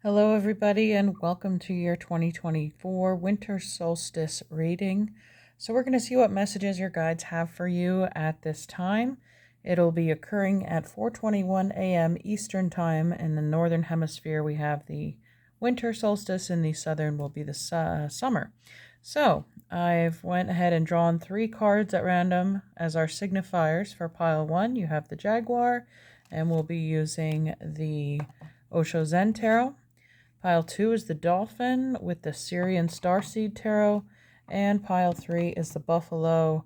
Hello, everybody, and welcome to your 2024 Winter Solstice reading. So, we're going to see what messages your guides have for you at this time. It'll be occurring at 4:21 a.m. Eastern Time. In the Northern Hemisphere, we have the winter solstice, and the Southern will be the summer. So, I've went ahead and drawn 3 cards at random as our signifiers. For pile 1, you have the Jaguar, and we'll be using the Osho Zen Tarot. Pile 2 is the Dolphin with the Syrian Starseed Tarot, and pile 3 is the Buffalo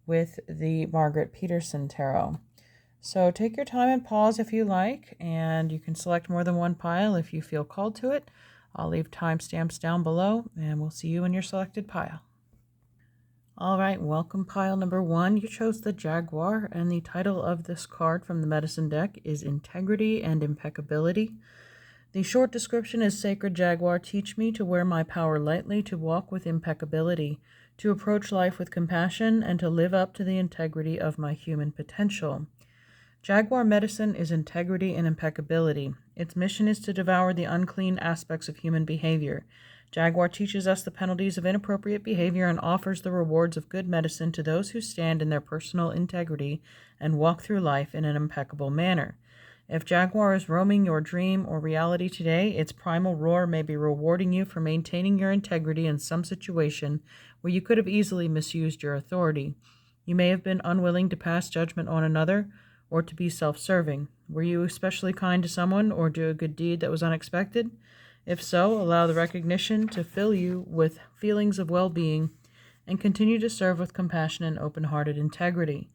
with the Margaret Peterson Tarot. So take your time and pause if you like, and you can select more than one pile if you feel called to it. I'll leave timestamps down below, and we'll see you in your selected pile. All right, welcome pile number 1. You chose the Jaguar, and the title of this card from the medicine deck is Integrity and Impeccability. The short description is Sacred Jaguar, teach me to wear my power lightly, to walk with impeccability, to approach life with compassion, and to live up to the integrity of my human potential. Jaguar medicine is integrity and impeccability. Its mission is to devour the unclean aspects of human behavior. Jaguar teaches us the penalties of inappropriate behavior and offers the rewards of good medicine to those who stand in their personal integrity and walk through life in an impeccable manner. If Jaguar is roaming your dream or reality today, its primal roar may be rewarding you for maintaining your integrity in some situation where you could have easily misused your authority. You may have been unwilling to pass judgment on another or to be self-serving. Were you especially kind to someone or do a good deed that was unexpected? If so, allow the recognition to fill you with feelings of well-being and continue to serve with compassion and open-hearted integrity.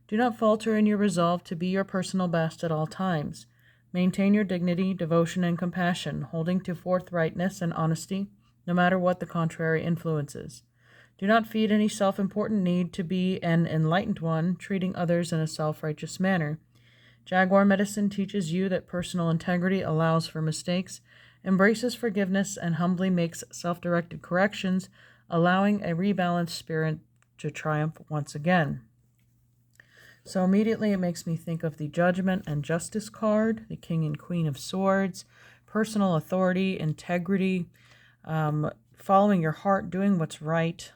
Do not falter in your resolve to be your personal best at all times. Maintain your dignity, devotion, and compassion, holding to forthrightness and honesty, no matter what the contrary influences. Do not feed any self-important need to be an enlightened one, treating others in a self-righteous manner. Jaguar medicine teaches you that personal integrity allows for mistakes, embraces forgiveness, and humbly makes self-directed corrections, allowing a rebalanced spirit to triumph once again. So immediately it makes me think of the Judgment and Justice card, the King and Queen of Swords, personal authority, integrity, following your heart, doing what's right.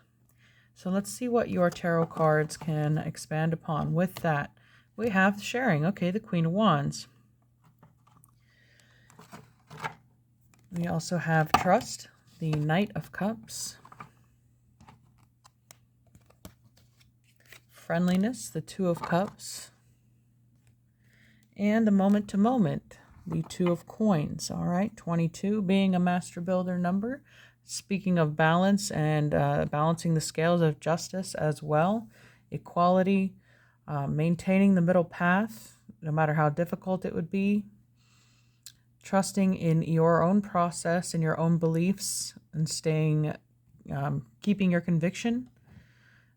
So let's see what your tarot cards can expand upon. With that, we have sharing. Okay, the Queen of Wands. We also have trust, the Knight of Cups. Friendliness, the Two of Cups, and the moment to moment, the Two of Coins. All right, 22 being a master builder number. Speaking of balance and balancing the scales of justice as well, equality, maintaining the middle path, no matter how difficult it would be, trusting in your own process and your own beliefs, and staying, keeping your conviction.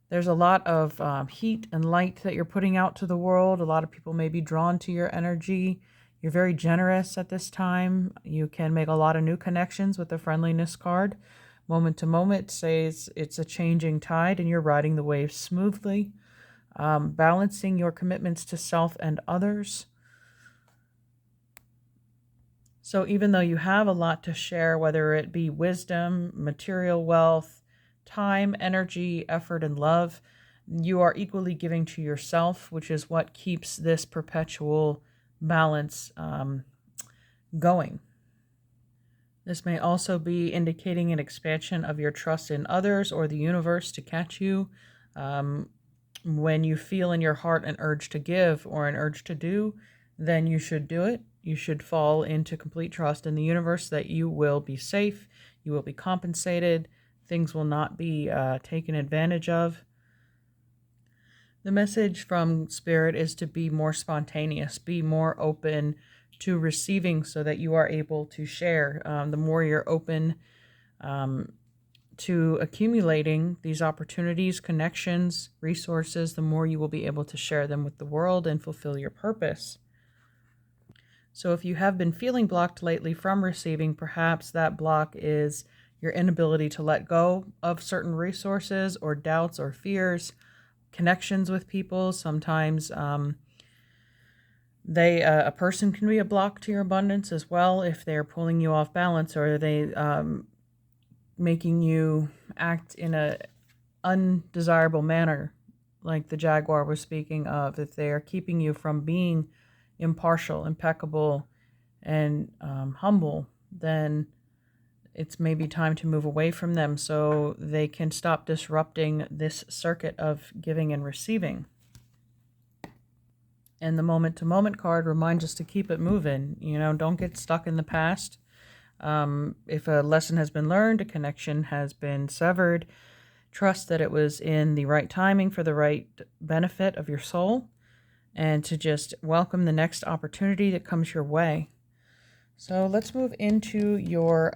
There's a lot of heat and light that you're putting out to the world. A lot of people may be drawn to your energy. You're very generous at this time. You can make a lot of new connections with the friendliness card. Moment to moment says it's a changing tide and you're riding the waves smoothly. Balancing your commitments to self and others. So even though you have a lot to share, whether it be wisdom, material wealth, time, energy, effort, and love, you are equally giving to yourself, which is what keeps this perpetual balance going. This may also be indicating an expansion of your trust in others or the universe to catch you. When you feel in your heart an urge to give or an urge to do, then you should do it. You should fall into complete trust in the universe that you will be safe, you will be compensated, things will not be taken advantage of. The message from Spirit is to be more spontaneous, be more open to receiving so that you are able to share. The more you're open to accumulating these opportunities, connections, resources, the more you will be able to share them with the world and fulfill your purpose. So if you have been feeling blocked lately from receiving, perhaps that block is your inability to let go of certain resources or doubts or fears, connections with people. Sometimes A person can be a block to your abundance as well if they're pulling you off balance, or they making you act in a undesirable manner, like the Jaguar was speaking of. If they are keeping you from being impartial, impeccable, and humble, then it's maybe time to move away from them so they can stop disrupting this circuit of giving and receiving. And the moment-to-moment card reminds us to keep it moving. Don't get stuck in the past. If a lesson has been learned, a connection has been severed, trust that it was in the right timing for the right benefit of your soul, and to just welcome the next opportunity that comes your way. So let's move into your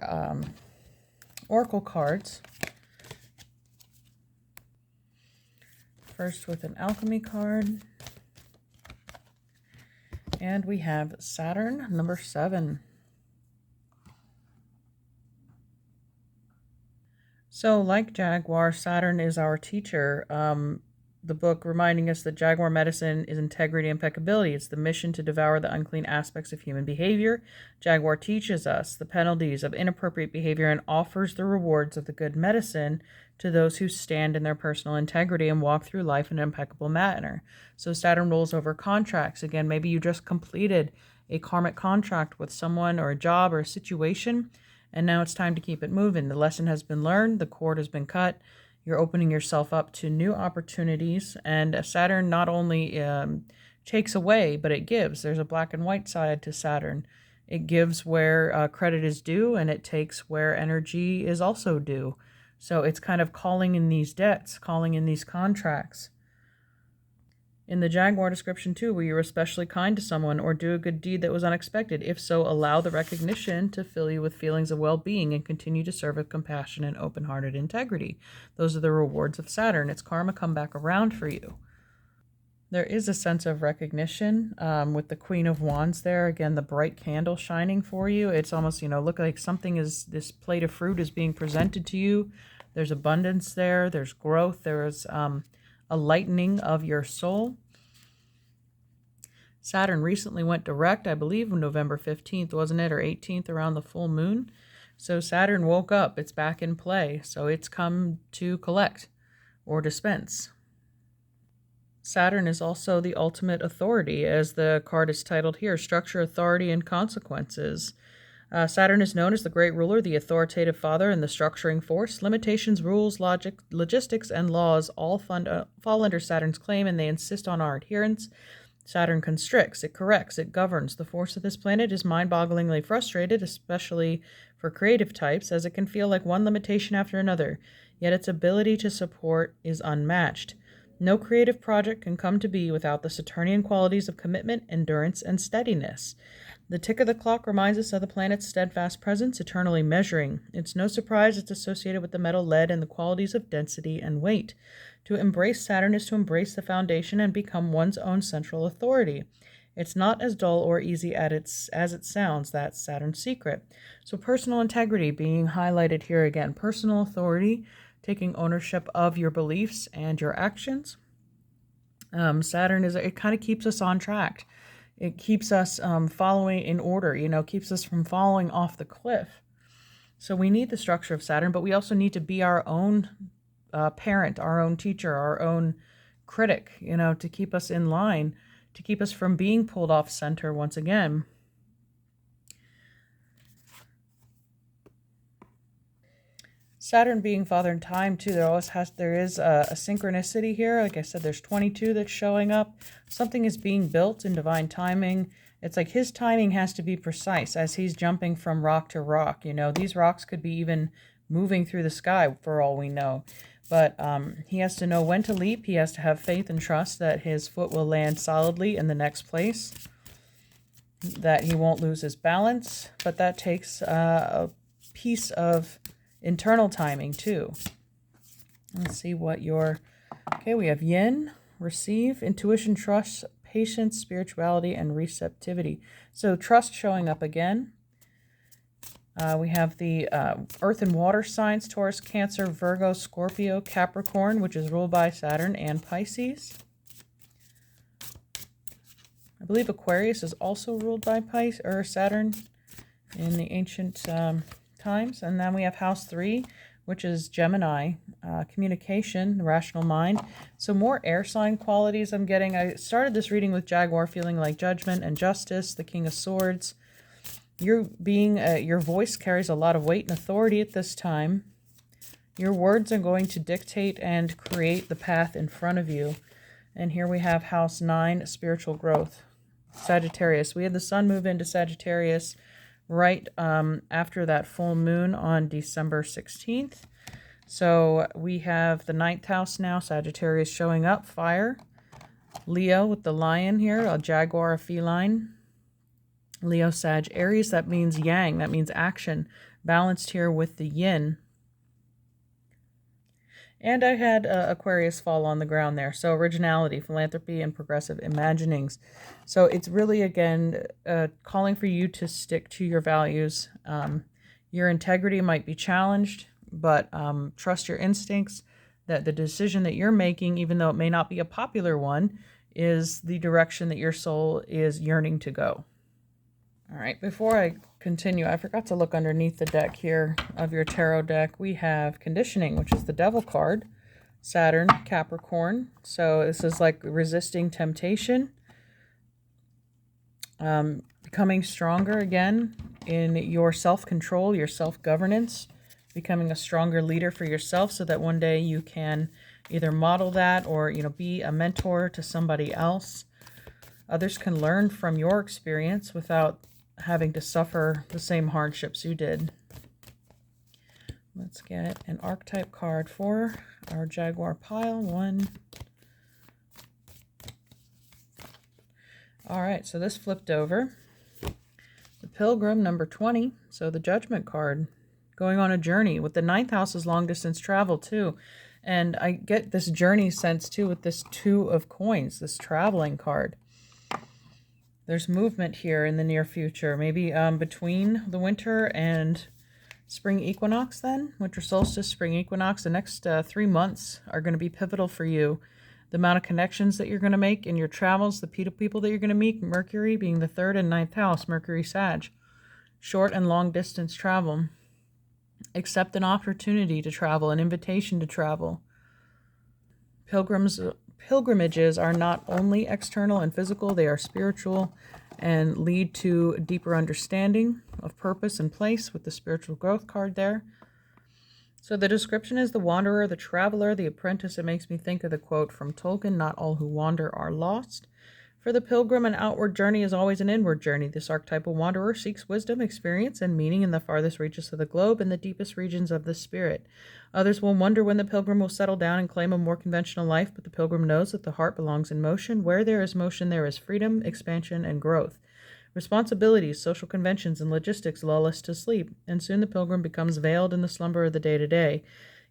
oracle cards. First with an alchemy card. And we have Saturn, number 7. So like Jaguar, Saturn is our teacher. The book reminding us that Jaguar medicine is integrity and impeccability. It's the mission to devour the unclean aspects of human behavior. Jaguar teaches us the penalties of inappropriate behavior and offers the rewards of the good medicine to those who stand in their personal integrity and walk through life in an impeccable manner. So Saturn rules over contracts. Again, maybe you just completed a karmic contract with someone or a job or a situation, and now it's time to keep it moving. The lesson has been learned. The cord has been cut. You're opening yourself up to new opportunities, and Saturn not only takes away, but it gives. There's a black and white side to Saturn. It gives where credit is due, and it takes where energy is also due. So it's kind of calling in these debts, calling in these contracts. In the Jaguar description too, were you especially kind to someone or do a good deed that was unexpected? If so, allow the recognition to fill you with feelings of well-being and continue to serve with compassion and open-hearted integrity. Those are the rewards of Saturn. It's karma come back around for you. There is a sense of recognition with the Queen of Wands there. Again, the bright candle shining for you. It's almost, look like this plate of fruit is being presented to you. There's abundance there. There's growth. There's a lightening of your soul. Saturn recently went direct, I believe, on November 15th, wasn't it? Or 18th, around the full moon. So Saturn woke up. It's back in play. So it's come to collect or dispense. Saturn is also the ultimate authority, as the card is titled here, Structure, Authority, and Consequences. Saturn is known as the great ruler, the authoritative father, and the structuring force. Limitations, rules, logic, logistics, and laws all fall under Saturn's claim, and they insist on our adherence. Saturn constricts, it corrects, it governs. The force of this planet is mind-bogglingly frustrated, especially for creative types, as it can feel like one limitation after another, yet its ability to support is unmatched. No creative project can come to be without the Saturnian qualities of commitment, endurance, and steadiness. The tick of the clock reminds us of the planet's steadfast presence, eternally measuring. It's no surprise it's associated with the metal lead and the qualities of density and weight. To embrace Saturn is to embrace the foundation and become one's own central authority. It's not as dull or easy as it sounds. That's Saturn's secret. So personal integrity being highlighted here again. Personal authority, taking ownership of your beliefs and your actions. Saturn it kind of keeps us on track. It keeps us following in order, keeps us from falling off the cliff. So we need the structure of Saturn, but we also need to be our own parent, our own teacher, our own critic, to keep us in line, to keep us from being pulled off center once again. Saturn being father in time too, there is a synchronicity here. Like I said, there's 22 that's showing up. Something is being built in divine timing. It's like his timing has to be precise as he's jumping from rock to rock. These rocks could be even moving through the sky for all we know. But he has to know when to leap. He has to have faith and trust that his foot will land solidly in the next place, that he won't lose his balance. But that takes a piece of internal timing too. Let's see what we have yin, receive, intuition, trust, patience, spirituality, and receptivity. So trust showing up again. We have the earth and water signs, Taurus, Cancer, Virgo, Scorpio, Capricorn, which is ruled by Saturn, and Pisces. believe Aquarius is also ruled by Pisces or Saturn in the ancient times. And then we have house 3, which is Gemini, communication, the rational mind. So more air sign qualities I'm getting. I started this reading with Jaguar, feeling like judgment and justice, the King of Swords. Your voice carries a lot of weight and authority at this time. Your words are going to dictate and create the path in front of you. And here we have house 9, spiritual growth. Sagittarius. We had the sun move into Sagittarius right after that full moon on December 16th. So we have the 9th house now, Sagittarius showing up, fire. Leo with the lion here, a jaguar, a feline. Leo, Sag, Aries, that means yang, that means action, balanced here with the yin. And I had Aquarius fall on the ground there. So originality, philanthropy, and progressive imaginings. So it's really, again, calling for you to stick to your values. Your integrity might be challenged, but trust your instincts that the decision that you're making, even though it may not be a popular one, is the direction that your soul is yearning to go. All right, before I continue, I forgot to look underneath the deck here of your tarot deck. We have conditioning, which is the devil card, Saturn, Capricorn. So this is like resisting temptation, becoming stronger again in your self-control, your self-governance, becoming a stronger leader for yourself so that one day you can either model that or, be a mentor to somebody else. Others can learn from your experience without having to suffer the same hardships you did. Let's get an archetype card for our Jaguar pile. 1. All right, so this flipped over. The Pilgrim, number 20. So the Judgment card, going on a journey. With the 9th house is long distance travel too. And I get this journey sense too with this 2 of coins, this traveling card. There's movement here in the near future, maybe between the winter and spring equinox then, winter solstice, spring equinox. The next 3 months are going to be pivotal for you. The amount of connections that you're going to make in your travels, the people that you're going to meet, Mercury being the 3rd and 9th house, Mercury Sag, short and long distance travel. Accept an opportunity to travel, an invitation to travel. Pilgrimages are not only external and physical, they are spiritual and lead to deeper understanding of purpose and place with the spiritual growth card there. So the description is the wanderer, the traveler, the apprentice. It makes me think of the quote from Tolkien, "Not all who wander are lost." For the pilgrim, an outward journey is always an inward journey. This archetypal wanderer seeks wisdom, experience, and meaning in the farthest reaches of the globe and the deepest regions of the spirit. Others will wonder when the pilgrim will settle down and claim a more conventional life, but the pilgrim knows that the heart belongs in motion. Where there is motion, there is freedom, expansion, and growth. Responsibilities, social conventions, and logistics lull us to sleep, and soon the pilgrim becomes veiled in the slumber of the day-to-day.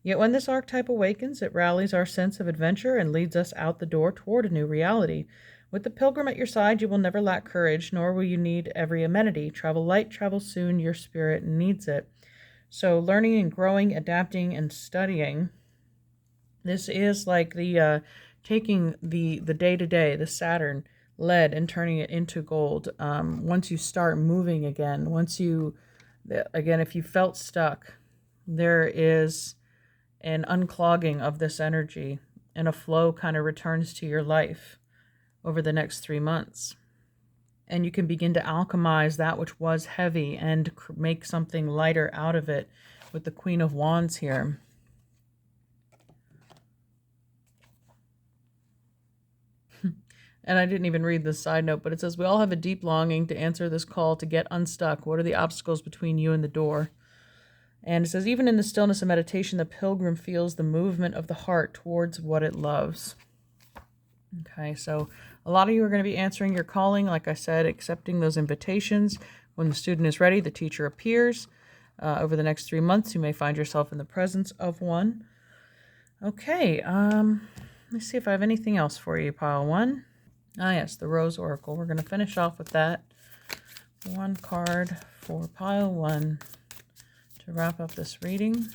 Yet when this archetype awakens, it rallies our sense of adventure and leads us out the door toward a new reality. With the pilgrim at your side, you will never lack courage, nor will you need every amenity. Travel light, travel soon, your spirit needs it. So learning and growing, adapting and studying. This is like the taking the day-to-day, the Saturn, lead, and turning it into gold. Once you start moving again, if you felt stuck, there is an unclogging of this energy and a flow kind of returns to your life over the next 3 months. And you can begin to alchemize that which was heavy and make something lighter out of it with the Queen of Wands here. And I didn't even read this side note, but it says, we all have a deep longing to answer this call to get unstuck. What are the obstacles between you and the door? And it says, even in the stillness of meditation, the pilgrim feels the movement of the heart towards what it loves. Okay, so a lot of you are going to be answering your calling, like I said, accepting those invitations. When the student is ready, the teacher appears. Over the next 3 months, you may find yourself in the presence of one. Okay, let's see if I have anything else for you, pile 1. Ah, yes, the Rose Oracle. We're going to finish off with that. 1 card for pile 1 to wrap up this reading.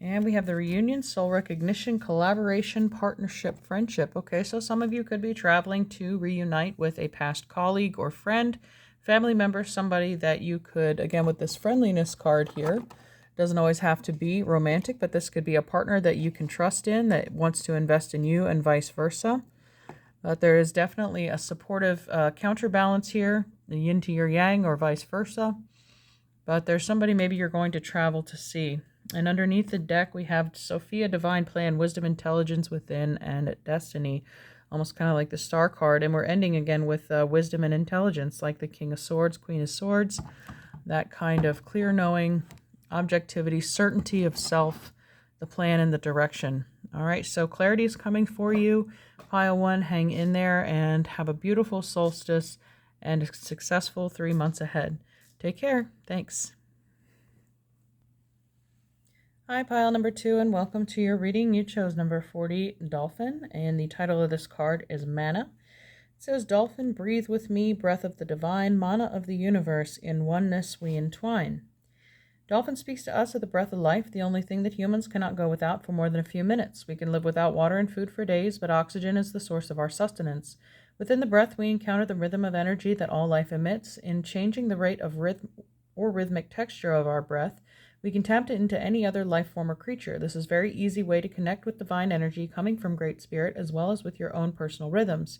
And we have the reunion, soul recognition, collaboration, partnership, friendship. Okay, so some of you could be traveling to reunite with a past colleague or friend, family member, somebody that you could, again, with this friendliness card here, doesn't always have to be romantic, but this could be a partner that you can trust in that wants to invest in you and vice versa. But there is definitely a supportive counterbalance here, the yin to your yang or vice versa. But there's somebody maybe you're going to travel to see. And underneath the deck, we have Sophia, Divine Plan, Wisdom, Intelligence Within, and Destiny. Almost kind of like the Star card. And we're ending again with Wisdom and Intelligence, like the King of Swords, Queen of Swords. That kind of clear knowing, objectivity, certainty of self, the plan and the direction. All right, so clarity is coming for you. Pile 1, hang in there, and have a beautiful solstice and a successful 3 months ahead. Take care. Thanks. Hi, pile number 2, and welcome to your reading. You chose number 40, Dolphin, and the title of this card is Mana. It says, Dolphin, breathe with me, breath of the divine, mana of the universe, in oneness we entwine. Dolphin speaks to us of the breath of life, the only thing that humans cannot go without for more than a few minutes. We can live without water and food for days, but oxygen is the source of our sustenance. Within the breath, we encounter the rhythm of energy that all life emits. In changing the rate of rhythm or rhythmic texture of our breath, we can tap into any other life form or creature. This is a very easy way to connect with divine energy coming from Great Spirit, as well as with your own personal rhythms.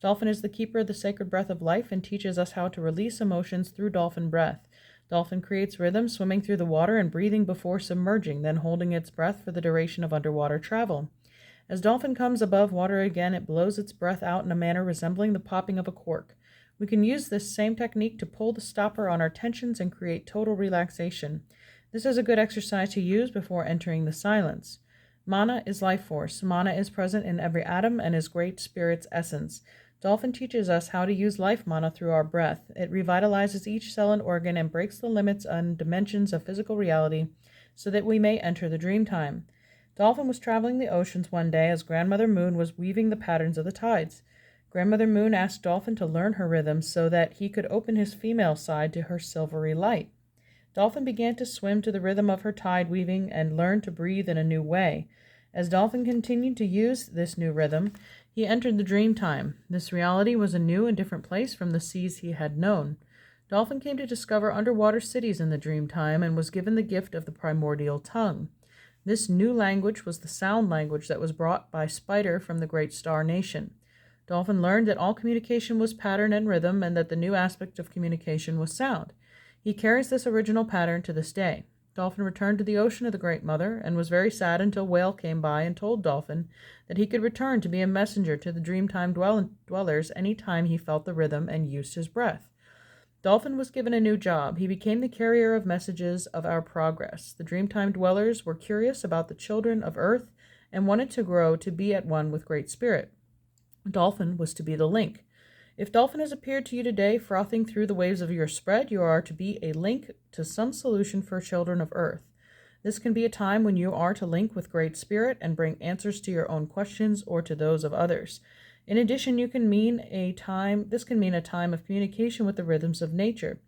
Dolphin is the keeper of the sacred breath of life and teaches us how to release emotions through dolphin breath. Dolphin creates rhythm, swimming through the water and breathing before submerging, then holding its breath for the duration of underwater travel. As dolphin comes above water again, it blows its breath out in a manner resembling the popping of a cork. We can use this same technique to pull the stopper on our tensions and create total relaxation. This is a good exercise to use before entering the silence. Mana is life force. Mana is present in every atom and is Great Spirit's essence. Dolphin teaches us how to use life mana through our breath. It revitalizes each cell and organ and breaks the limits and dimensions of physical reality so that we may enter the dream time. Dolphin was traveling the oceans one day as Grandmother Moon was weaving the patterns of the tides. Grandmother Moon asked Dolphin to learn her rhythm so that he could open his female side to her silvery light. Dolphin began to swim to the rhythm of her tide weaving and learned to breathe in a new way. As Dolphin continued to use this new rhythm, he entered the dream time. This reality was a new and different place from the seas he had known. Dolphin came to discover underwater cities in the dream time and was given the gift of the primordial tongue. This new language was the sound language that was brought by Spider from the great star nation. Dolphin learned that all communication was pattern and rhythm and that the new aspect of communication was sound. He carries this original pattern to this day. Dolphin returned to the ocean of the Great Mother and was very sad until Whale came by and told Dolphin that he could return to be a messenger to the Dreamtime dwellers any time he felt the rhythm and used his breath. Dolphin was given a new job. He became the carrier of messages of our progress. The Dreamtime dwellers were curious about the children of Earth and wanted to grow to be at one with Great Spirit. Dolphin was to be the link. If Dolphin has appeared to you today, frothing through the waves of your spread, you are to be a link to some solution for children of Earth. This can be a time when you are to link with Great Spirit and bring answers to your own questions or to those of others. In addition, this can mean a time of communication with the rhythms of nature.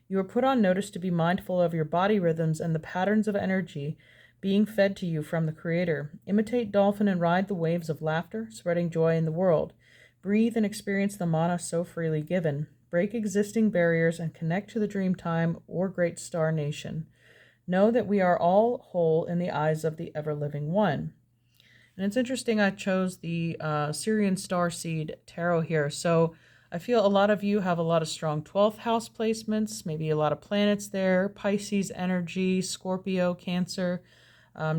You are put on notice to be mindful of your body rhythms and the patterns of energy being fed to you from the Creator. Imitate Dolphin and ride the waves of laughter, spreading joy in the world. Breathe and experience the mana so freely given. Break existing barriers and connect to the dream time or great star nation. Know that we are all whole in the eyes of the ever-living one. And it's interesting I chose the Syrian Starseed Tarot here. So I feel a lot of you have a lot of strong 12th house placements, maybe a lot of planets there, Pisces energy, Scorpio, Cancer.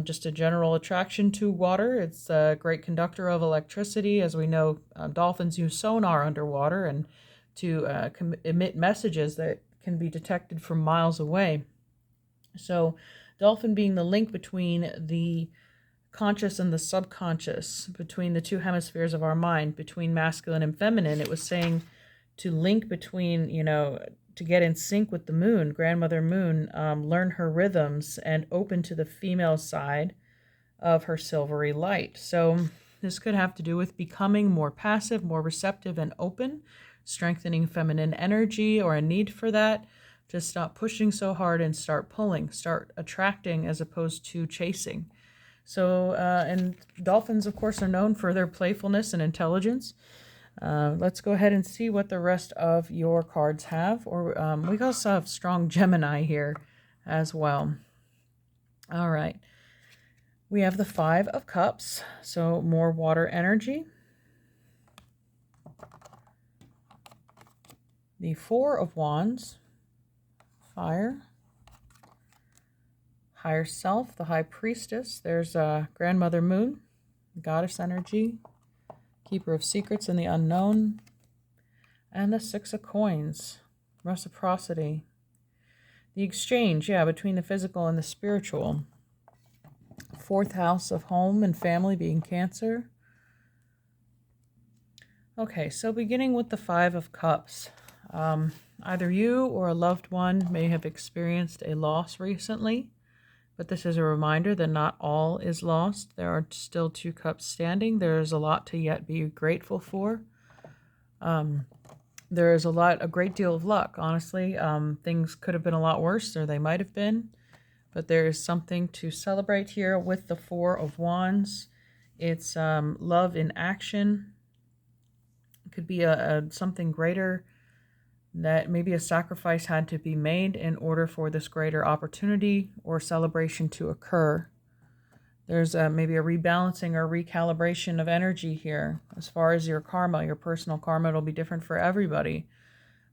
Just a general attraction to water. It's a great conductor of electricity. As we know, dolphins use sonar underwater and to emit messages that can be detected from miles away. So dolphin being the link between the conscious and the subconscious, between the two hemispheres of our mind, between masculine and feminine. It was saying to link between, to get in sync with the moon, Grandmother Moon, learn her rhythms and open to the female side of her silvery light. So this could have to do with becoming more passive, more receptive and open, strengthening feminine energy or a need for that, to stop pushing so hard and start pulling, start attracting as opposed to chasing. So, and dolphins, of course, are known for their playfulness and intelligence. Let's go ahead and see what the rest of your cards have. Or we also have strong Gemini here as well. All right. We have the Five of Cups, so more water energy. The Four of Wands, fire. Higher Self, the High Priestess. There's Grandmother Moon, Goddess energy, Keeper of Secrets and the Unknown. And the Six of Coins, reciprocity. The exchange, between the physical and the spiritual. Fourth house of home and family being Cancer. Okay, so beginning with the Five of Cups. Either you or a loved one may have experienced a loss recently. But this is a reminder that not all is lost. There are still two cups standing. There is a lot to yet be grateful for. There is a great deal of luck, honestly. Things could have been a lot worse, or they might have been. But there is something to celebrate here with the Four of Wands. It's love in action. It could be something greater, that maybe a sacrifice had to be made in order for this greater opportunity or celebration to occur. There's maybe a rebalancing or recalibration of energy here. As far as your karma, your personal karma, it'll be different for everybody.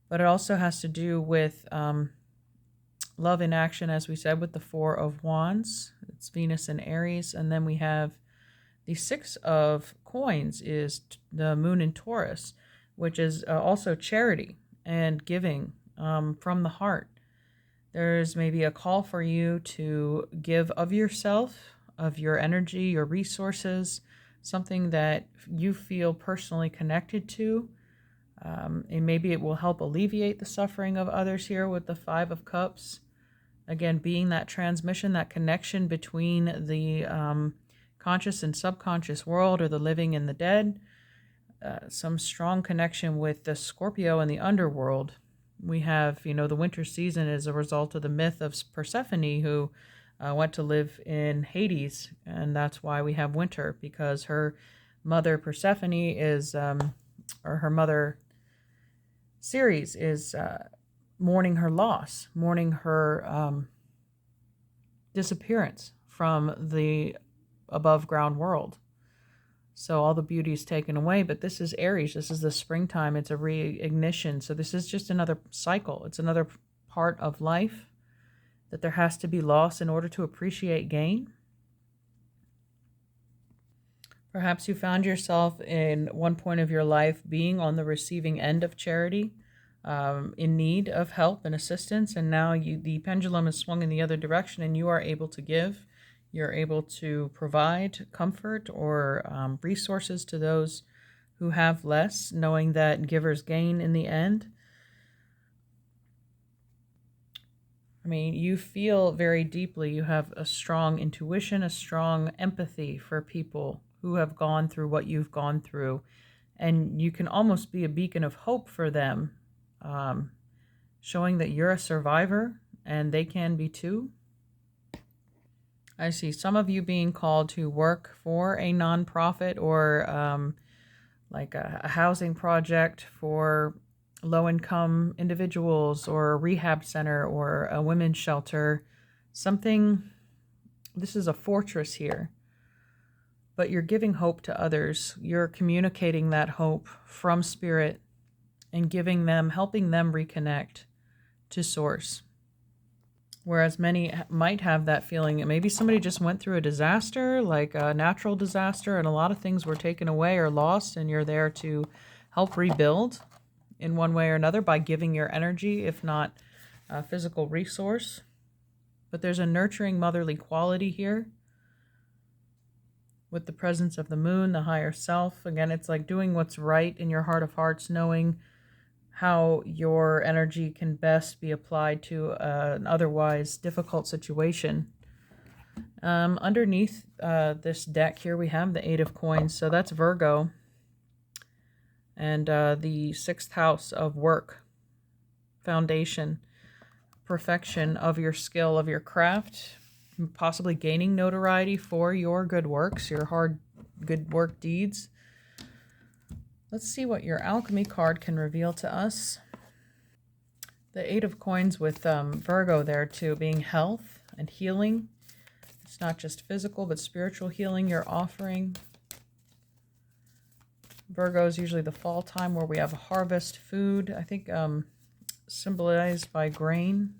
But it also has to do with love in action, as we said, with the Four of Wands. It's Venus and Aries. And then we have the Six of Coins is the Moon in Taurus, which is also charity and giving from the heart. There's maybe a call for you to give of yourself, of your energy, your resources, something that you feel personally connected to. And maybe it will help alleviate the suffering of others here with the Five of Cups. Again, being that transmission, that connection between the conscious and subconscious world, or the living and the dead. Some strong connection with the Scorpio and the underworld. We have, the winter season is a result of the myth of Persephone, who went to live in Hades, and that's why we have winter, because her mother Persephone is, or her mother Ceres is mourning her loss, mourning her disappearance from the above ground world. So all the beauty is taken away, but this is Aries. This is the springtime. It's a reignition. So this is just another cycle. It's another part of life, that there has to be loss in order to appreciate gain. Perhaps you found yourself in one point of your life being on the receiving end of charity, in need of help and assistance, and now the pendulum is swung in the other direction, and you are able to give. You're able to provide comfort or resources to those who have less, knowing that givers gain in the end. I mean, you feel very deeply. You have a strong intuition, a strong empathy for people who have gone through what you've gone through. And you can almost be a beacon of hope for them, showing that you're a survivor and they can be too. I see some of you being called to work for a nonprofit, or like a housing project for low-income individuals, or a rehab center, or a women's shelter. Something, this is a fortress here, but you're giving hope to others. You're communicating that hope from spirit and giving them, helping them reconnect to source. Whereas many might have that feeling, maybe somebody just went through a disaster, like a natural disaster, and a lot of things were taken away or lost, and you're there to help rebuild in one way or another by giving your energy, if not a physical resource. But there's a nurturing motherly quality here with the presence of the moon, the higher self. Again, it's like doing what's right in your heart of hearts, knowing how your energy can best be applied to an otherwise difficult situation. Underneath this deck here, we have the Eight of Coins. So that's Virgo. And the 6th house of work, foundation. perfection of your skill, of your craft, possibly gaining notoriety for your good works, your hard good work deeds. Let's see what your alchemy card can reveal to us. The Eight of Coins with Virgo there too, being health and healing. It's not just physical, but spiritual healing you're offering. Virgo is usually the fall time where we have harvest, food, I think symbolized by grain.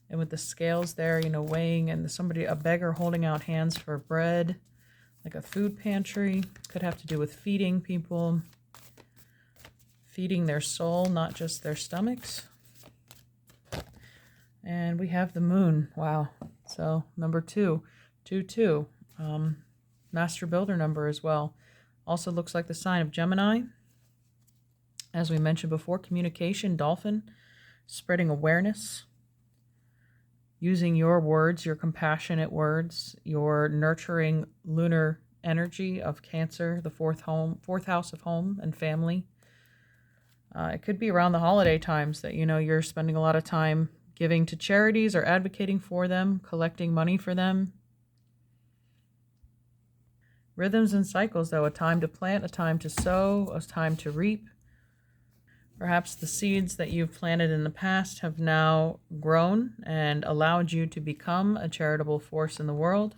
And with the scales there, weighing, and a beggar holding out hands for bread, like a food pantry. Could have to do with feeding people, feeding their soul, not just their stomachs. And we have the moon. Wow. So number 2, 2, master builder number as well. Also looks like the sign of Gemini. As we mentioned before, communication, dolphin, spreading awareness, using your words, your compassionate words, your nurturing lunar energy of Cancer, the fourth house of home and family. It could be around the holiday times that, you're spending a lot of time giving to charities or advocating for them, collecting money for them. Rhythms and cycles, though, a time to plant, a time to sow, a time to reap. Perhaps the seeds that you've planted in the past have now grown and allowed you to become a charitable force in the world.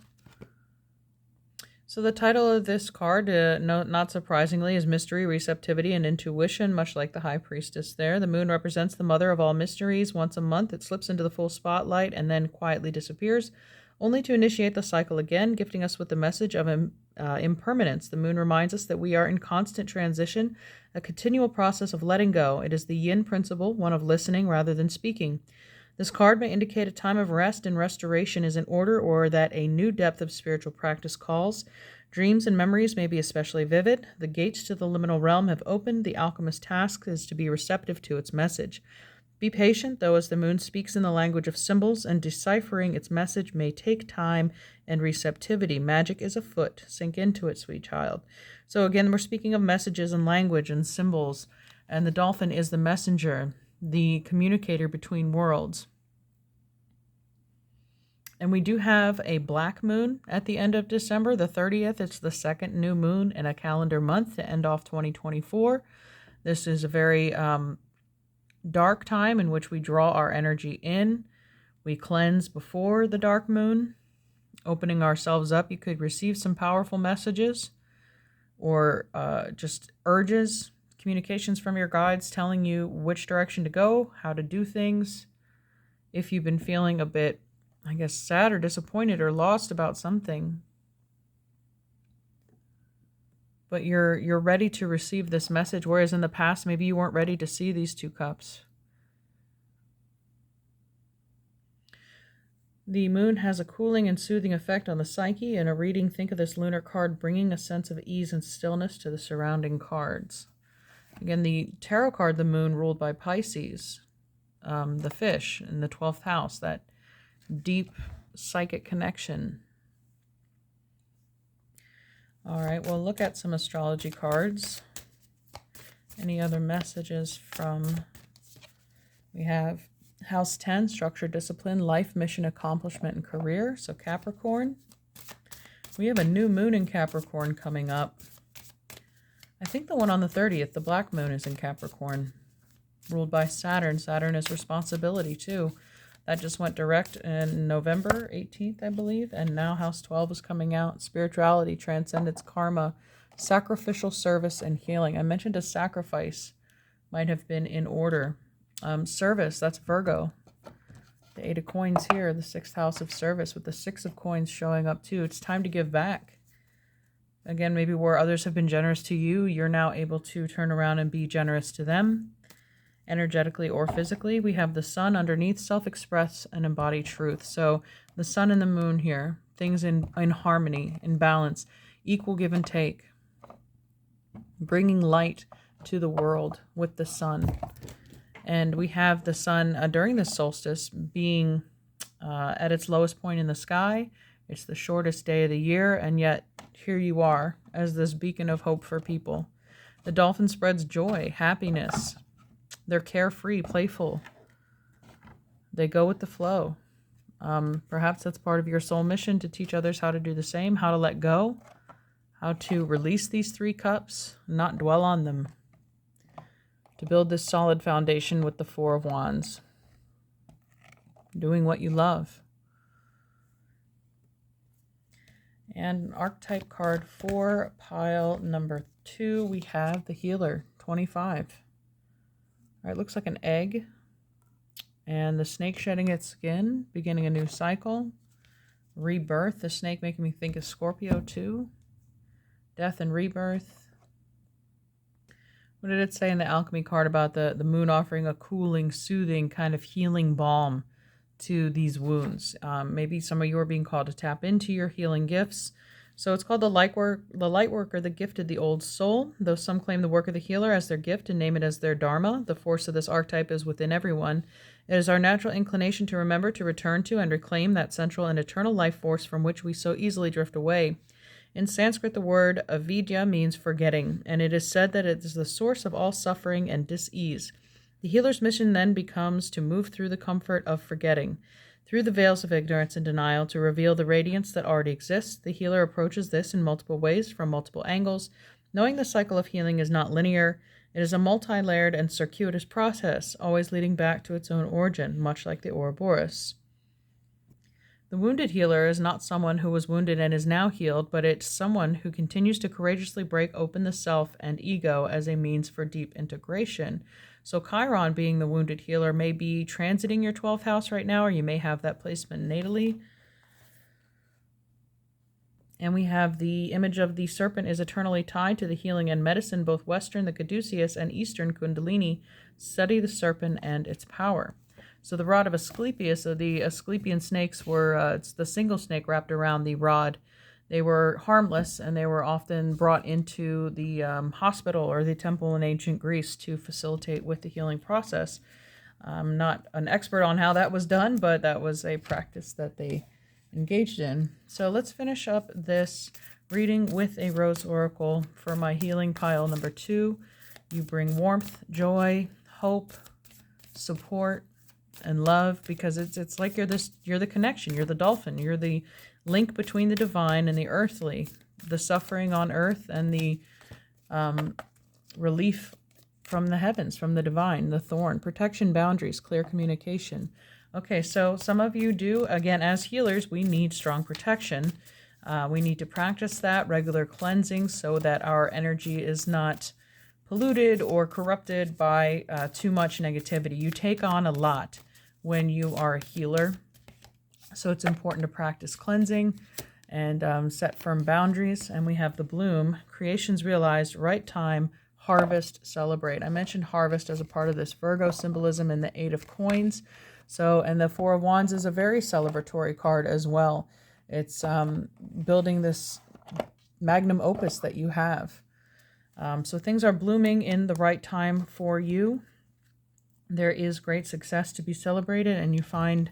So the title of this card, not surprisingly, is Mystery, Receptivity, and Intuition, much like the High Priestess there. The moon represents the mother of all mysteries. Once a month, it slips into the full spotlight and then quietly disappears, only to initiate the cycle again, gifting us with the message of impermanence. The moon reminds us that we are in constant transition, a continual process of letting go. It is the yin principle, one of listening rather than speaking. This card may indicate a time of rest and restoration is in order, or that a new depth of spiritual practice calls. Dreams and memories may be especially vivid. The gates to the liminal realm have opened. The alchemist's task is to be receptive to its message. Be patient, though, as the moon speaks in the language of symbols, and deciphering its message may take time and receptivity. Magic is afoot. Sink into it, sweet child. So again, we're speaking of messages and language and symbols, and the dolphin is the messenger, the communicator between worlds. And we do have a black moon at the end of December, the 30th. It's the second new moon in a calendar month to end off 2024. This is a very dark time in which we draw our energy in. We cleanse before the dark moon, opening ourselves up. You could receive some powerful messages or just urges, communications from your guides telling you which direction to go, how to do things. If you've been feeling a bit, sad or disappointed or lost about something, but you're ready to receive this message, whereas in the past maybe you weren't ready to see these 2 cups. The moon has a cooling and soothing effect on the psyche. In a reading, think of this lunar card bringing a sense of ease and stillness to the surrounding cards. Again, the tarot card, the moon, ruled by Pisces, the fish in the 12th house, that deep psychic connection. All right, we'll look at some astrology cards. Any other messages we have House 10, structure, discipline, life, mission, accomplishment, and career. So Capricorn. We have a new moon in Capricorn coming up. I think the one on the 30th, the black moon, is in Capricorn, ruled by Saturn. Saturn is responsibility too. That just went direct in November 18th, I believe. And now House 12 is coming out. Spirituality, transcendence, karma, sacrificial service, and healing. I mentioned a sacrifice might have been in order. Service, that's Virgo. The 8 of Coins here, the 6th house of service, with the 6 of Coins showing up too. It's time to give back. Again, maybe where others have been generous to you, you're now able to turn around and be generous to them, energetically or physically. We have the sun underneath, self-express and embody truth. So the sun and the moon here, things in harmony, in balance, equal give and take, bringing light to the world with the sun. And we have the sun during the solstice being at its lowest point in the sky. It's the shortest day of the year, and yet here you are as this beacon of hope for people. The dolphin spreads joy, happiness. They're carefree, playful. They go with the flow. Perhaps that's part of your soul mission, to teach others how to do the same, how to let go, how to release these 3 cups, not dwell on them, to build this solid foundation with the 4 of Wands, doing what you love. And archetype card for pile number 2, we have the Healer, 25. All right, looks like an egg. And the snake shedding its skin, beginning a new cycle. Rebirth, the snake making me think of Scorpio too. Death and rebirth. What did it say in the alchemy card about the moon offering a cooling, soothing, kind of healing balm to these wounds? Maybe some of you are being called to tap into your healing gifts. So it's called the light worker, the gifted, the old soul. Though some claim the work of the healer as their gift and name it as their dharma, the force of this archetype is within everyone. It is our natural inclination to remember, to return to, and reclaim that central and eternal life force from which we so easily drift away. In Sanskrit, the word avidya means forgetting, and it is said that it is the source of all suffering and dis-ease. The healer's mission then becomes to move through the comfort of forgetting, through the veils of ignorance and denial, to reveal the radiance that already exists. The healer approaches this in multiple ways, from multiple angles. Knowing the cycle of healing is not linear. It is a multi-layered and circuitous process, always leading back to its own origin, much like the Ouroboros. The wounded healer is not someone who was wounded and is now healed, but it's someone who continues to courageously break open the self and ego as a means for deep integration. So Chiron, being the wounded healer, may be transiting your 12th house right now, or you may have that placement natally. And we have the image of the serpent is eternally tied to the healing and medicine. Both Western, the Caduceus, and Eastern Kundalini study the serpent and its power. So the rod of Asclepius, so the Asclepian snakes were, it's the single snake wrapped around the rod. They were harmless, and they were often brought into the hospital or the temple in ancient Greece to facilitate with the healing process. I'm not an expert on how that was done, but that was a practice that they engaged in. So let's finish up this reading with a rose oracle for my healing pile number 2. You bring warmth, joy, hope, support, and love, because it's like you're the connection, you're the dolphin, you're the link between the divine and the earthly, the suffering on earth and the relief from the heavens, from the divine, the thorn, protection, boundaries, clear communication. Okay, so some of you do, again, as healers, we need strong protection. We need to practice that, regular cleansing, so that our energy is not polluted or corrupted by too much negativity. You take on a lot when you are a healer, so it's important to practice cleansing and set firm boundaries. And we have the bloom, creations realized, right time, harvest, celebrate. I mentioned harvest as a part of this Virgo symbolism in the 8 of coins. So, and the 4 of wands is a very celebratory card as well. It's building this magnum opus that you have. So things are blooming in the right time for you. There is great success to be celebrated, and you find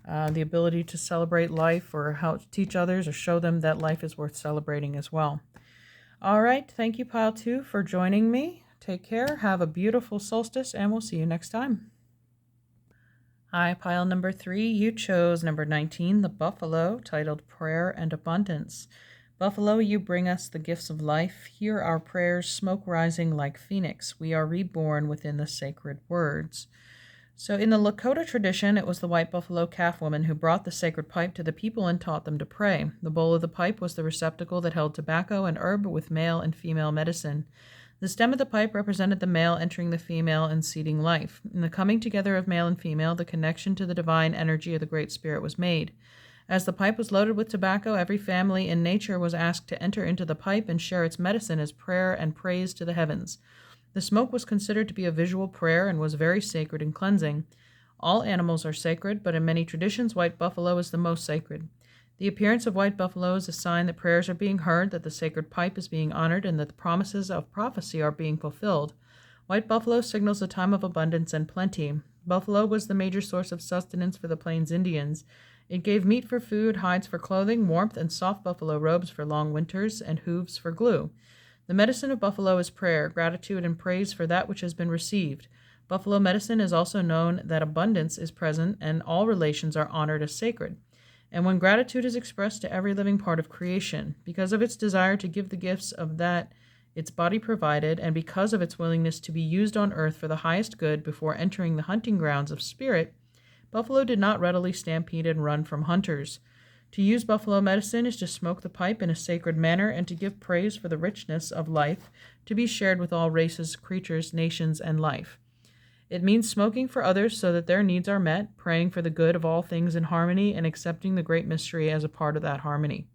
the ability to celebrate life, or how to teach others or show them that life is worth celebrating as well. All right. Thank you, Pile 2, for joining me. Take care. Have a beautiful solstice, and we'll see you next time. Hi, Pile number 3. You chose number 19, the buffalo, titled Prayer and Abundance. Buffalo, you bring us the gifts of life. Hear our prayers, smoke rising like phoenix. We are reborn within the sacred words. So in the Lakota tradition, it was the white buffalo calf woman who brought the sacred pipe to the people and taught them to pray. The bowl of the pipe was the receptacle that held tobacco and herb with male and female medicine. The stem of the pipe represented the male entering the female and seeding life. In the coming together of male and female, the connection to the divine energy of the Great Spirit was made. As the pipe was loaded with tobacco, every family in nature was asked to enter into the pipe and share its medicine as prayer and praise to the heavens. The smoke was considered to be a visual prayer and was very sacred and cleansing. All animals are sacred, but in many traditions, white buffalo is the most sacred. The appearance of white buffalo is a sign that prayers are being heard, that the sacred pipe is being honored, and that the promises of prophecy are being fulfilled. White buffalo signals a time of abundance and plenty. Buffalo was the major source of sustenance for the Plains Indians. It gave meat for food, hides for clothing, warmth, and soft buffalo robes for long winters, and hooves for glue. The medicine of buffalo is prayer, gratitude, and praise for that which has been received. Buffalo medicine is also known that abundance is present and all relations are honored as sacred. And when gratitude is expressed to every living part of creation, because of its desire to give the gifts of that its body provided, and because of its willingness to be used on earth for the highest good before entering the hunting grounds of spirit, buffalo did not readily stampede and run from hunters. To use buffalo medicine is to smoke the pipe in a sacred manner and to give praise for the richness of life to be shared with all races, creatures, nations, and life. It means smoking for others so that their needs are met, praying for the good of all things in harmony, and accepting the great mystery as a part of that harmony.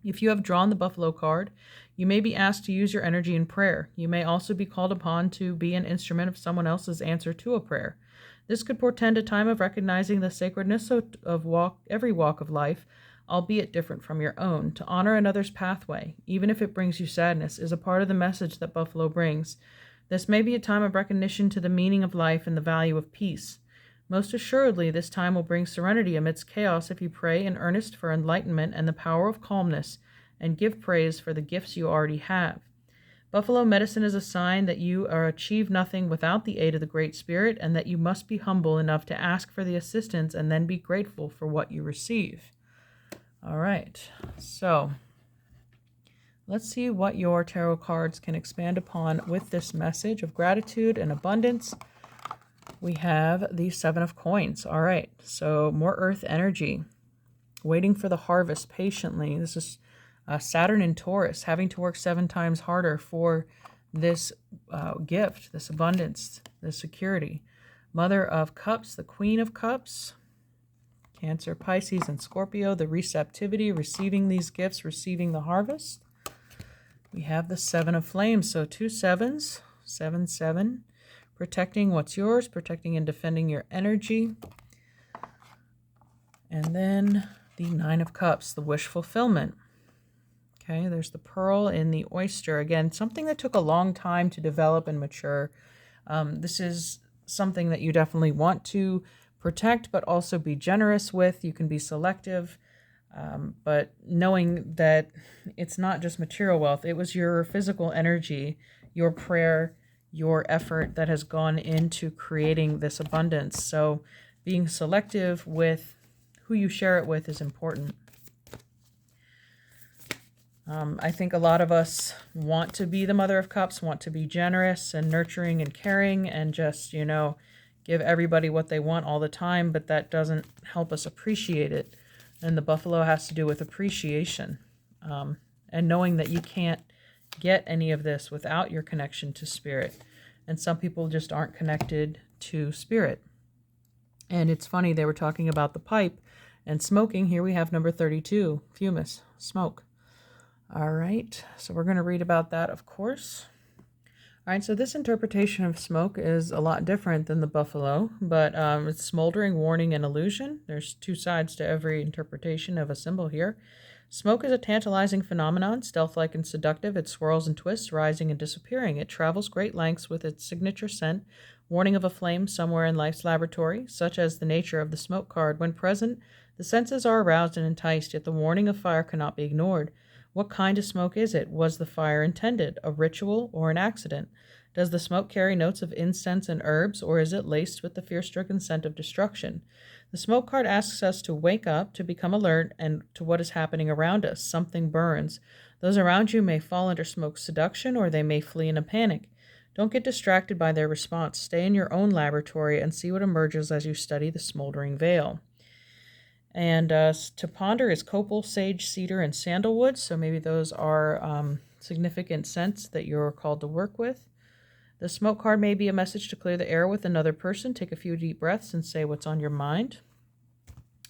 If you have drawn the buffalo card, you may be asked to use your energy in prayer. You may also be called upon to be an instrument of someone else's answer to a prayer. This could portend a time of recognizing the sacredness of every walk of life, albeit different from your own. To honor another's pathway, even if it brings you sadness, is a part of the message that buffalo brings. This may be a time of recognition to the meaning of life and the value of peace. Most assuredly, this time will bring serenity amidst chaos if you pray in earnest for enlightenment and the power of calmness, and give praise for the gifts you already have. Buffalo medicine is a sign that you are achieve nothing without the aid of the Great Spirit, and that you must be humble enough to ask for the assistance and then be grateful for what you receive. All right, so let's see what your tarot cards can expand upon with this message of gratitude and abundance. We have the Seven of Coins. All right, so more earth energy, waiting for the harvest patiently. This is Saturn in Taurus, having to work 7 times harder for this gift, this abundance, this security. Mother of Cups, the Queen of Cups, Cancer, Pisces, and Scorpio, the receptivity, receiving these gifts, receiving the harvest. We have the Seven of Flames, so 2 sevens, 7, 7, protecting what's yours, protecting and defending your energy. And then the Nine of Cups, the wish fulfillment. Okay, there's the pearl in the oyster. Again, something that took a long time to develop and mature. This is something that you definitely want to protect, but also be generous with. You can be selective, but knowing that it's not just material wealth, it was your physical energy, your prayer, your effort that has gone into creating this abundance. So being selective with who you share it with is important. I think a lot of us want to be the Mother of Cups, want to be generous and nurturing and caring and just, give everybody what they want all the time, but that doesn't help us appreciate it. And the buffalo has to do with appreciation, and knowing that you can't get any of this without your connection to spirit. And some people just aren't connected to spirit. And it's funny, they were talking about the pipe and smoking. Here we have number 32, fumus, smoke. All right, so we're going to read about that, of course. All right, so this interpretation of smoke is a lot different than the buffalo, but it's smoldering, warning, and illusion. There's 2 sides to every interpretation of a symbol here. Smoke is a tantalizing phenomenon, stealth-like and seductive. It swirls and twists, rising and disappearing. It travels great lengths with its signature scent, warning of a flame somewhere in life's laboratory, such as the nature of the smoke card. When present, the senses are aroused and enticed, yet the warning of fire cannot be ignored. What kind of smoke is it? Was the fire intended, a ritual, or an accident? Does the smoke carry notes of incense and herbs, or is it laced with the fear-stricken scent of destruction? The smoke card asks us to wake up, to become alert, and to what is happening around us. Something burns. Those around you may fall under smoke's seduction, or they may flee in a panic. Don't get distracted by their response. Stay in your own laboratory and see what emerges as you study the smoldering veil. And to ponder is copal, sage, cedar, and sandalwood. So maybe those are significant scents that you're called to work with. The smoke card may be a message to clear the air with another person. Take a few deep breaths and say what's on your mind.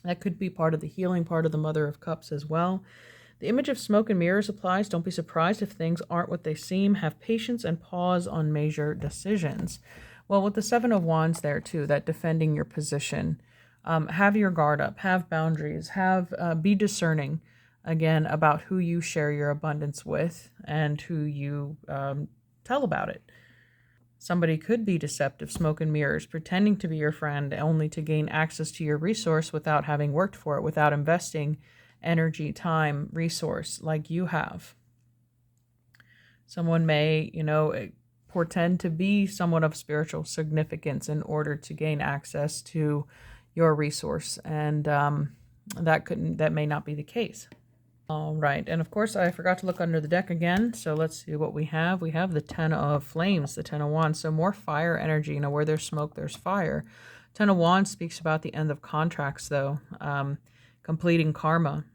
That could be part of the healing part of the Mother of Cups as well. The image of smoke and mirrors applies. Don't be surprised if things aren't what they seem. Have patience and pause on major decisions. Well, with the Seven of Wands there too, that defending your position. Have your guard up, have boundaries, be discerning, again, about who you share your abundance with and who you tell about it. Somebody could be deceptive, smoke and mirrors, pretending to be your friend only to gain access to your resource without having worked for it, without investing energy, time, resource like you have. Someone may, portend to be somewhat of spiritual significance in order to gain access to your resource, and that may not be the case. All right, and of course I forgot to look under the deck again, so let's see what we have. We have the Ten of Flames, the Ten of Wands, so more fire energy. You know, where there's smoke, there's fire. Ten of Wands speaks about the end of contracts, though, completing karma,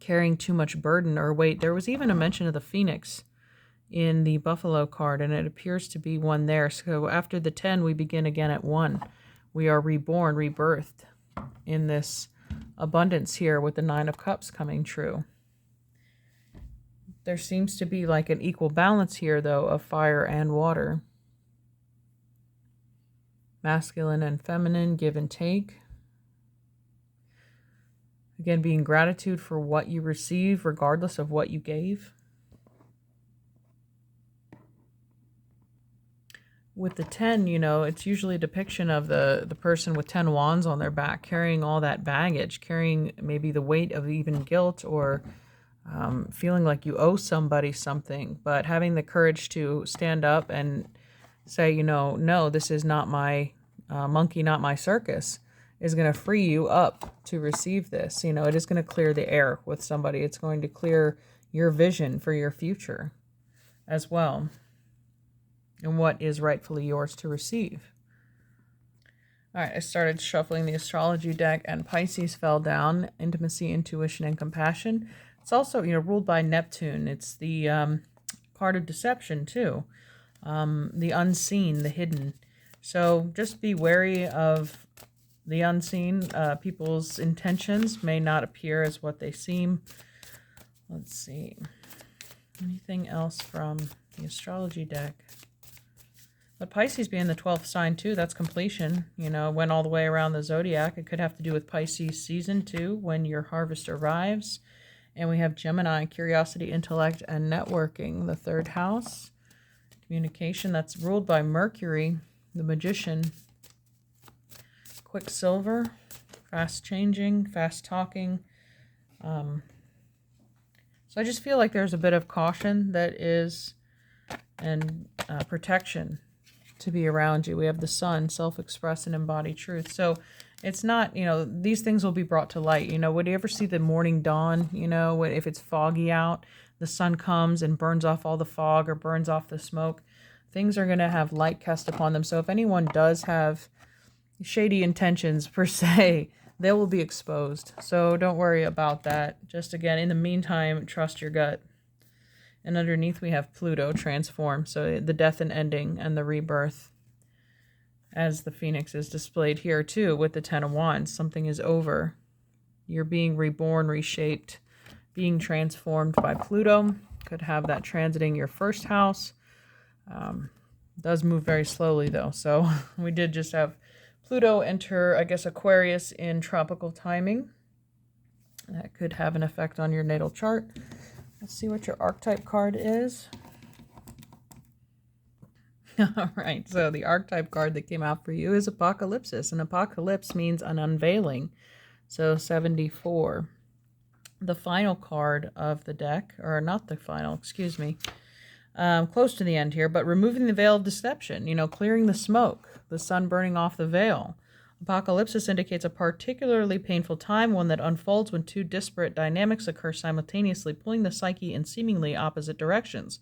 carrying too much burden or weight. There was even a mention of the Phoenix in the Buffalo card, and it appears to be one there. So after the 10, we begin again at 1. We are reborn, rebirthed in this abundance here with the 9 of Cups coming true. There seems to be like an equal balance here, though, of fire and water. Masculine and feminine, give and take. Again, being gratitude for what you receive, regardless of what you gave. With the 10, you know, it's usually a depiction of the person with 10 wands on their back, carrying all that baggage, carrying maybe the weight of even guilt or feeling like you owe somebody something, but having the courage to stand up and say, you know, no, this is not my monkey, not my circus, is going to free you up to receive this. You know, it is going to clear the air with somebody. It's going to clear your vision for your future as well, and what is rightfully yours to receive. All right, I started shuffling the astrology deck, and Pisces fell down. Intimacy, intuition, and compassion. It's also, you know, ruled by Neptune. It's the card of deception, too. The unseen, the hidden. So just be wary of the unseen. People's intentions may not appear as what they seem. Let's see. Anything else from the astrology deck? But Pisces being the 12th sign, too, that's completion. You know, went all the way around the zodiac. It could have to do with Pisces season 2, when your harvest arrives. And we have Gemini, curiosity, intellect, and networking. The 3rd house, communication, that's ruled by Mercury, the magician. Quicksilver, fast changing, fast talking. So I just feel like there's a bit of caution that is, and protection to be around you. We have the sun, self-express and embody truth. So it's not, you know, these things will be brought to light. You know, would you ever see the morning dawn? You know, if it's foggy out, the sun comes and burns off all the fog or burns off the smoke. Things are going to have light cast upon them. So if anyone does have shady intentions per se, they will be exposed. So don't worry about that. Just again, in the meantime, trust your gut. And underneath we have Pluto transform, so the death and ending and the rebirth, as the Phoenix is displayed here too with the 10 of Wands. Something is over. You're being reborn, reshaped, being transformed by Pluto. Could have that transiting your 1st house. Does move very slowly though, so we did just have Pluto enter, I guess, Aquarius in tropical timing. That could have an effect on your natal chart. Let's see what your archetype card is. All right, so the archetype card that came out for you is Apocalypsis, and apocalypse means an unveiling. So 74. The final card of the deck, or not the final, excuse me, close to the end here, but removing the veil of deception, you know, clearing the smoke, the sun burning off the veil. Apocalypsis indicates a particularly painful time, one that unfolds when 2 disparate dynamics occur simultaneously, pulling the psyche in seemingly opposite directions.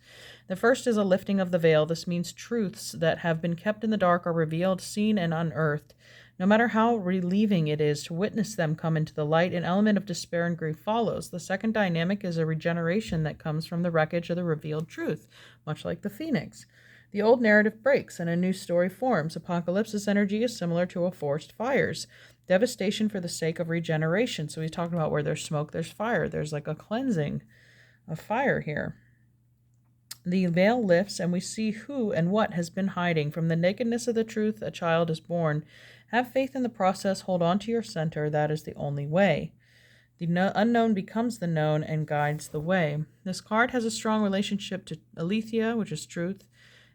The first is a lifting of the veil. This means truths that have been kept in the dark are revealed, seen, and unearthed. No matter how relieving it is to witness them come into the light, an element of despair and grief follows. The second dynamic is a regeneration that comes from the wreckage of the revealed truth, much like the Phoenix. The old narrative breaks and a new story forms. Apocalypsis energy is similar to a forest fires. Devastation for the sake of regeneration. So he's talking about where there's smoke, there's fire. There's like a cleansing of fire here. The veil lifts and we see who and what has been hiding. From the nakedness of the truth, a child is born. Have faith in the process. Hold on to your center. That is the only way. The unknown becomes the known and guides the way. This card has a strong relationship to Aletheia, which is truth.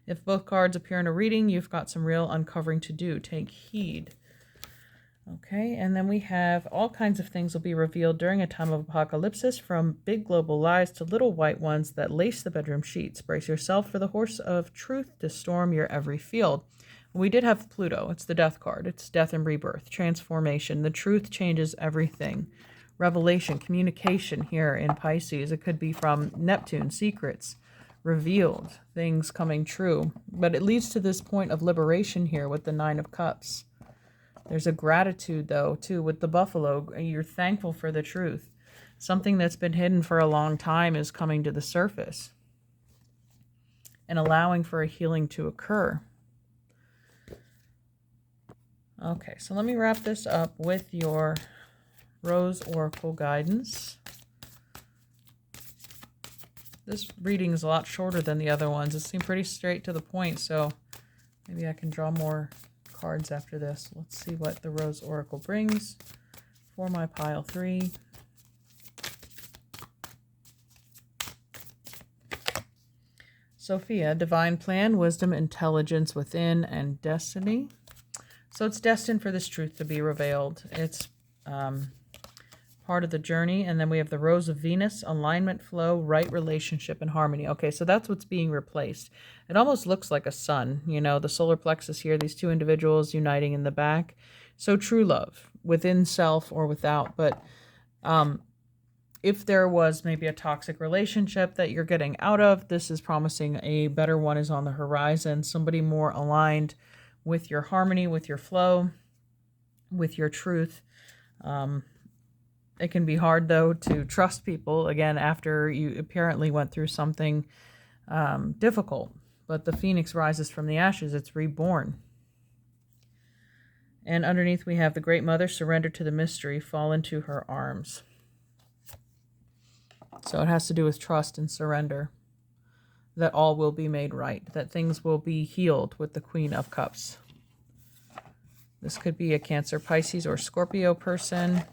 If both cards appear in a reading, you've got some real uncovering to do. Take heed. Okay, and then we have all kinds of things will be revealed during a time of apocalypse, from big global lies to little white ones that lace the bedroom sheets. Brace yourself for the horse of truth to storm your every field. We did have Pluto. It's the death card. It's death and rebirth, transformation. The truth changes everything. Revelation, communication here in Pisces. It could be from Neptune, secrets revealed, things coming true. But it leads to this point of liberation here with the Nine of Cups. There's a gratitude, though, too, with the buffalo. You're thankful for the truth. Something that's been hidden for a long time is coming to the surface and allowing for a healing to occur. Okay, so let me wrap this up with your Rose Oracle guidance. This reading is a lot shorter than the other ones. It seemed pretty straight to the point, so maybe I can draw more cards after this. Let's see what the Rose Oracle brings for my pile 3. Sophia, divine plan, wisdom, intelligence within, and destiny. So it's destined for this truth to be revealed. It's part of the journey. And then we have the Rose of Venus, alignment, flow, right relationship, and harmony. Okay, so that's what's being replaced. It almost looks like a sun, you know, the solar plexus here, these two individuals uniting in the back. So true love, within self or without. But if there was maybe a toxic relationship that you're getting out of, this is promising a better one is on the horizon. Somebody more aligned with your harmony, with your flow, with your truth. It can be hard, though, to trust people, again, after you apparently went through something difficult. But the phoenix rises from the ashes. It's reborn. And underneath we have the Great Mother, surrender to the mystery, fall into her arms. So it has to do with trust and surrender. That all will be made right. That things will be healed with the Queen of Cups. This could be a Cancer, Pisces, or Scorpio person.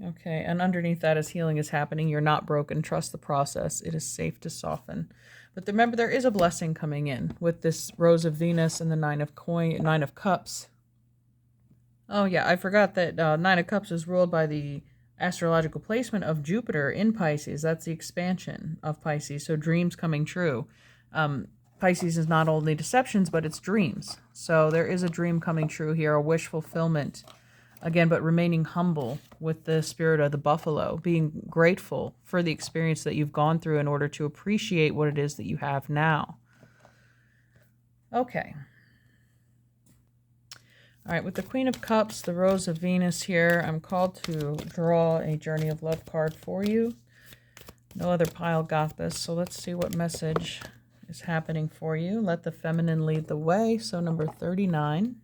Okay, and underneath that is healing is happening. You're not broken. Trust the process. It is safe to soften. But remember, there is a blessing coming in with this Rose of Venus and the Nine of Cups. Oh yeah, I forgot that Nine of Cups is ruled by the astrological placement of Jupiter in Pisces. That's the expansion of Pisces. So dreams coming true. Pisces is not only deceptions, but it's dreams. So there is a dream coming true here, a wish fulfillment. Again, but remaining humble with the spirit of the buffalo, being grateful for the experience that you've gone through in order to appreciate what it is that you have now. Okay. All right, with the Queen of Cups, the Rose of Venus here, I'm called to draw a Journey of Love card for you. No other pile got this, so let's see what message is happening for you. Let the feminine lead the way, so number 39.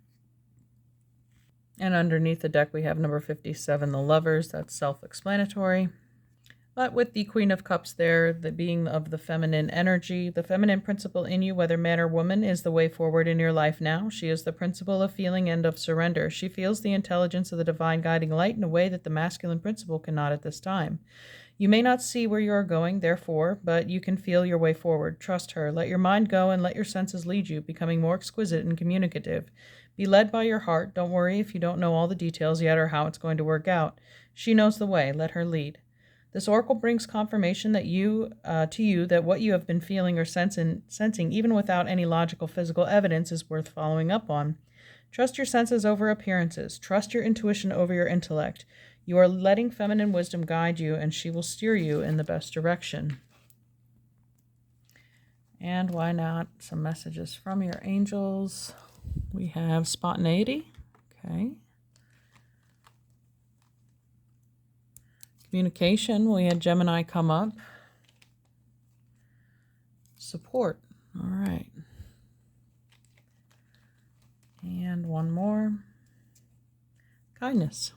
And underneath the deck, we have number 57, the Lovers. That's self-explanatory. But with the Queen of Cups there, the being of the feminine energy, the feminine principle in you, whether man or woman, is the way forward in your life now. She is the principle of feeling and of surrender. She feels the intelligence of the divine guiding light in a way that the masculine principle cannot at this time. You may not see where you are going, therefore, but you can feel your way forward. Trust her. Let your mind go and let your senses lead you, becoming more exquisite and communicative. Be led by your heart. Don't worry if you don't know all the details yet or how it's going to work out. She knows the way. Let her lead. This oracle brings confirmation that to you that what you have been feeling or sensing, even without any logical physical evidence, is worth following up on. Trust your senses over appearances. Trust your intuition over your intellect. You are letting feminine wisdom guide you, and she will steer you in the best direction. And why not some messages from your angels? We have spontaneity. Okay. Communication. We had Gemini come up. Support. All right. And one more. Kindness.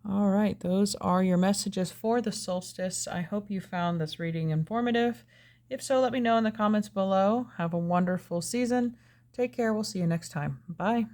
All right. Those are your messages for the solstice. I hope you found this reading informative. If so, let me know in the comments below. Have a wonderful season. Take care. We'll see you next time. Bye.